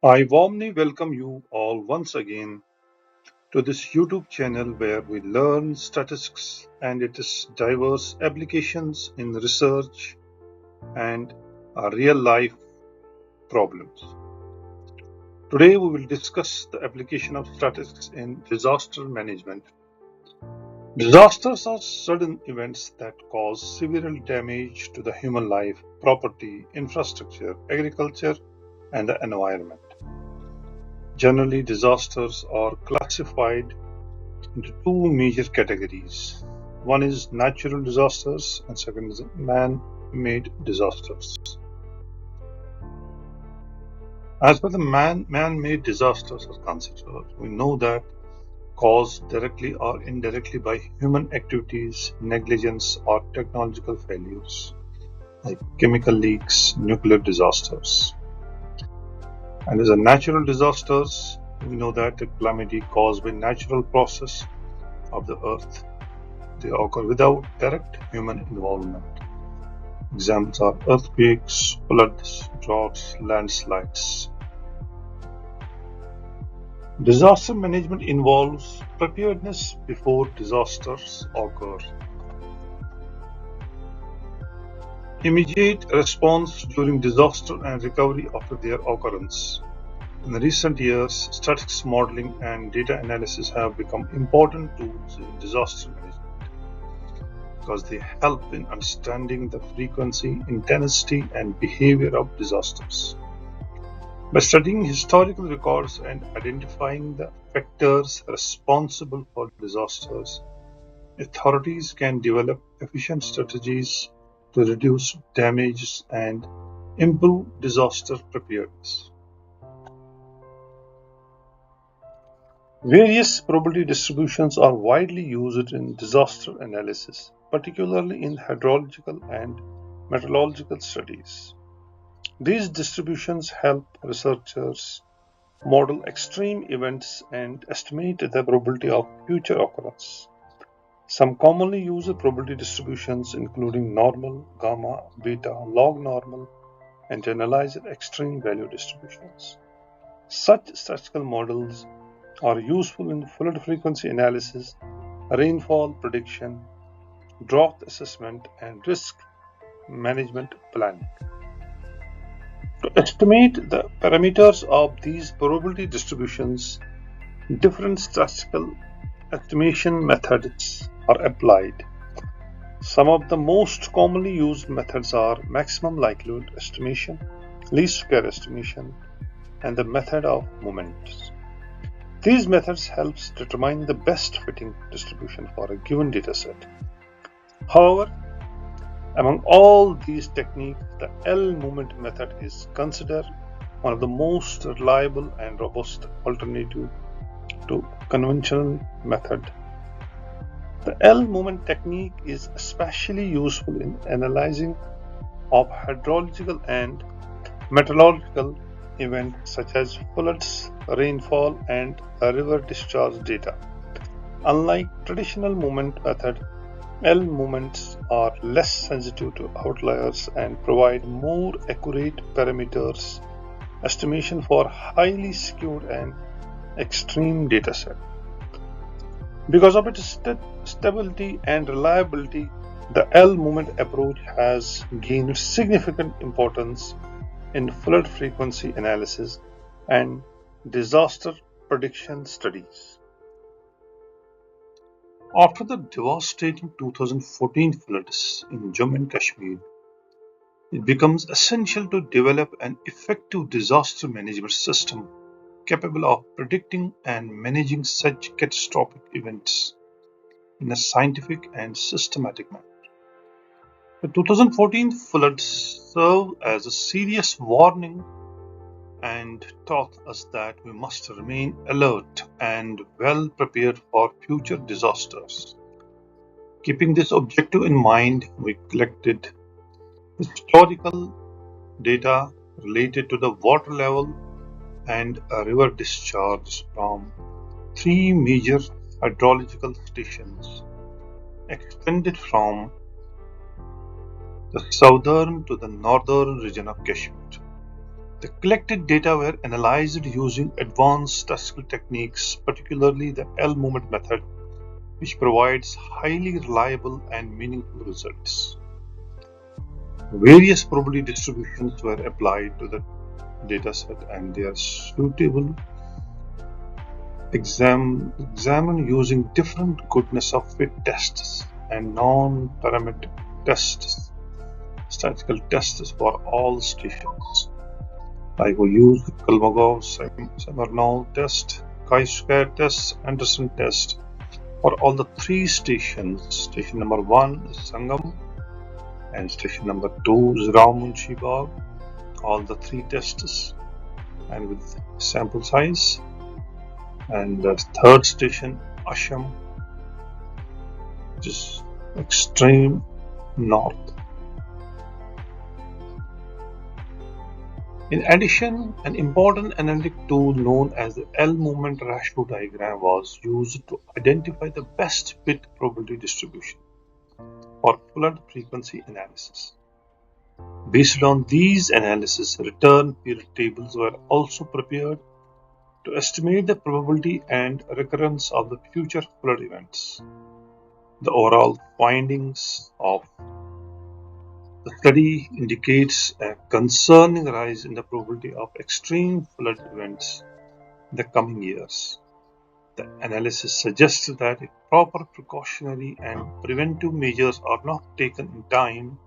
I warmly welcome you all once again to this YouTube channel where we learn statistics and its diverse applications in research and real life problems. Today we will discuss the application of statistics in disaster management. Disasters are sudden events that cause severe damage to the human life, property, infrastructure, agriculture, and the environment. Generally, disasters are classified into two major categories. One is natural disasters, and second is man-made disasters. As far as the man-made disasters are considered, we know that caused directly or indirectly by human activities, negligence, or technological failures, like chemical leaks, nuclear disasters. And as a natural disasters, we know that the calamity caused by natural process of the earth. They occur without direct human involvement. Examples are earthquakes, floods, droughts, landslides. Disaster management involves preparedness before disasters occur, immediate response during disaster and recovery after their occurrence. In recent years, statistics modeling and data analysis have become important tools in disaster management because they help in understanding the frequency, intensity, and behavior of disasters. By studying historical records and identifying the factors responsible for disasters, authorities can develop efficient strategies to reduce damage and improve disaster preparedness. Various probability distributions are widely used in disaster analysis, particularly in hydrological and meteorological studies. These distributions help researchers model extreme events and estimate the probability of future occurrence. Some commonly used probability distributions including normal, gamma, beta, log normal, and generalized extreme value distributions. Such statistical models are useful in flood frequency analysis, rainfall prediction, drought assessment, and risk management planning. To estimate the parameters of these probability distributions, different statistical estimation methods are applied. Some of the most commonly used methods are maximum likelihood estimation, least square estimation, and the method of moments. These methods help determine the best fitting distribution for a given dataset. However, among all these techniques, the L moment method is considered one of the most reliable and robust alternative to conventional method. The L moment technique is especially useful in analyzing of hydrological and meteorological events such as floods, rainfall, and river discharge data. Unlike traditional moment method, L moments are less sensitive to outliers and provide more accurate parameters estimation for highly skewed and extreme dataset. Because of its stability and reliability, the L moment approach has gained significant importance in flood frequency analysis and disaster prediction studies. After the devastating 2014 floods in Jammu and Kashmir, it becomes essential to develop an effective disaster management system capable of predicting and managing such catastrophic events in a scientific and systematic manner. The 2014 floods serve as a serious warning and taught us that we must remain alert and well prepared for future disasters. Keeping this objective in mind, we collected historical data related to the water level and a river discharge from three major hydrological stations extended from the southern to the northern region of Kashmir. The collected data were analyzed using advanced statistical techniques, particularly the L movement method, which provides highly reliable and meaningful results. Various probability distributions were applied to the dataset and they are suitable examined using different goodness of fit tests and non-parametric tests, statistical tests for all stations. Like we use Kolmogorov-Smirnov test, chi-square test, Anderson test for all the three stations. Station number 1 is Sangam and station number 2 is Ramunchi-Bagh. All the three tests and with sample size. And the third station, Asham, which is extreme north. In addition, an important analytic tool known as the L movement ratio diagram was used to identify the best fit probability distribution for flood frequency analysis. Based on these analyses, return period tables were also prepared to estimate the probability and recurrence of the future flood events. The overall findings of the study indicates a concerning rise in the probability of extreme flood events in the coming years. The analysis suggests that if proper precautionary and preventive measures are not taken in time,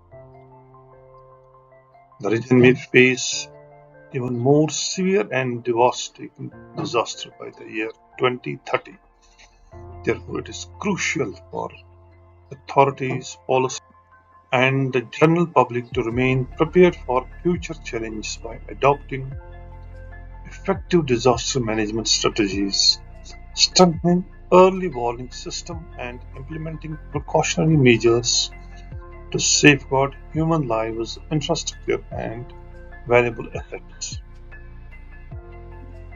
the region may face even more severe and devastating disaster by the year 2030. Therefore, it is crucial for authorities, policy, and the general public to remain prepared for future challenges by adopting effective disaster management strategies, strengthening early warning system, and implementing precautionary measures to safeguard human lives, infrastructure, and valuable assets.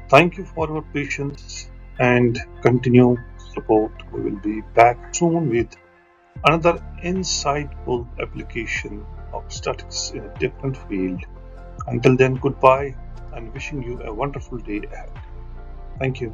Thank you for your patience and continued support. We will be back soon with another insightful application of statistics in a different field. Until then, goodbye and wishing you a wonderful day ahead. Thank you.